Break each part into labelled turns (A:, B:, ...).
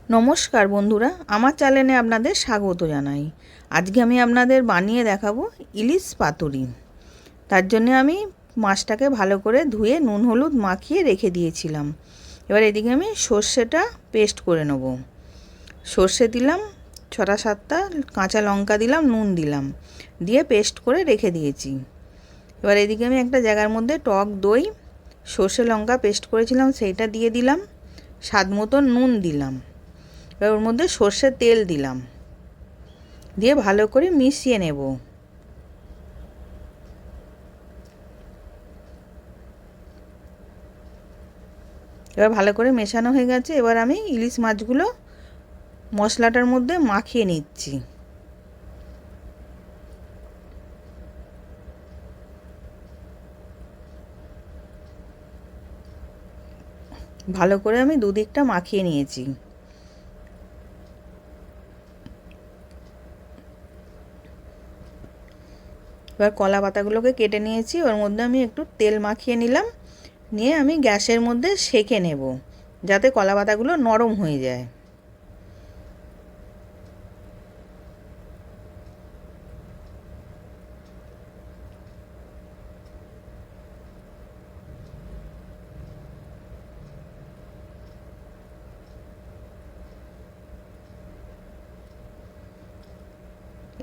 A: নমস্কার বন্ধুরা, আমার চ্যানেলে আপনাদের স্বাগত জানাই। আজকে আমি আপনাদের বানিয়ে দেখাবো ইলিশ পাতুরি। তার জন্য আমি মাছটাকে ভালো করে ধুয়ে নুন হলুদ মাখিয়ে রেখে দিয়েছিলাম। এবার এদিকে আমি সর্ষেটা পেস্ট করে নেব। সর্ষে দিলাম, 6-7টা কাঁচা লঙ্কা দিলাম, নুন দিলাম, দিয়ে পেস্ট করে রেখে দিয়েছি। এবার এদিকে আমি একটা জায়গার মধ্যে টক দই, সর্ষে লঙ্কা পেস্ট করেছিলাম সেইটা দিয়ে দিলাম, স্বাদ মতো নুন দিলাম। এবার ওর মধ্যে সর্ষের তেল দিলাম, দিয়ে ভালো করে মিশিয়ে নেব। এবার ভালো করে মেশানো হয়ে গেছে। এবার আমি ইলিশ মাছগুলো মশলাটার মধ্যে মাখিয়ে নিচ্ছি। ভালো করে আমি দুদিকটা মাখিয়ে নিয়েছি। এবার কলা পাতাগুলোকে কেটে নিয়েছি, ওর মধ্যে আমি একটু তেল মাখিয়ে নিলাম, নিয়ে আমি গ্যাসের মধ্যে সেঁকে নেব যাতে কলা পাতাগুলো নরম হয়ে যায়।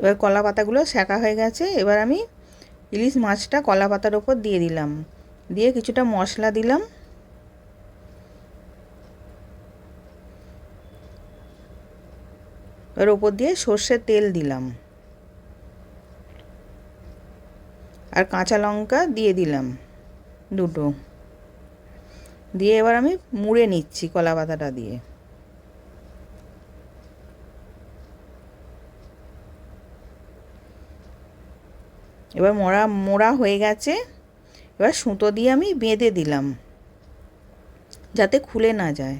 A: এবার কলা পাতাগুলো সেঁকা হয়ে গেছে। এবার আমি ইলিশ মাছটা কলা পাতার ওপর দিয়ে দিলাম, দিয়ে কিছুটা মশলা দিলাম, এর ওপর দিয়ে সর্ষের তেল দিলাম আর কাঁচা লঙ্কা দিয়ে দিলাম দুটো, দিয়ে এবার আমি মুড়ে নিচ্ছি কলা পাতাটা দিয়ে। এবার মোড়া হয়ে গেছে। এবার সুতো দিয়ে আমি বেঁধে দিলাম যাতে খুলে না যায়।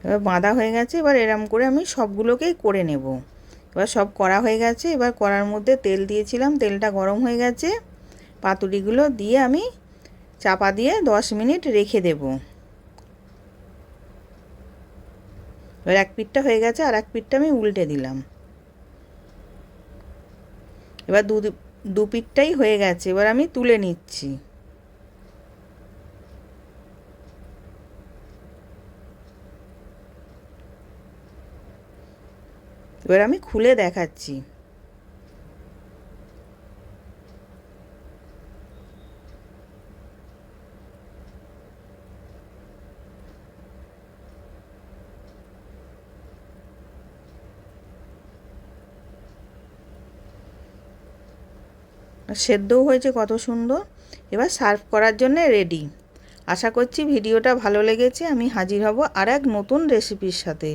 A: এবার বাঁধা হয়ে গেছে। এবার এরম করে আমি সবগুলোকেই করে নেব। এবার সব করা হয়ে গেছে। এবার কড়ার মধ্যে তেল দিয়েছিলাম, তেলটা গরম হয়ে গেছে। পাতুরিগুলো দিয়ে আমি চাপা দিয়ে 10 মিনিট রেখে দেব। এবার এক পিঠটা হয়ে গেছে, আর এক পিঠটা আমি উল্টে দিলাম। এবার দু পিঠটাই হয়ে গেছে। এবার আমি তুলে নিচ্ছি। এবার আমি খুলে দেখাচ্ছি। সেদ্ধও হয়েছে কত সুন্দর। এবার সার্ভ করার জন্য রেডি। আশা করছি ভিডিওটা ভালো লেগেছে। আমি হাজির হব আর এক নতুন রেসিপির সাথে।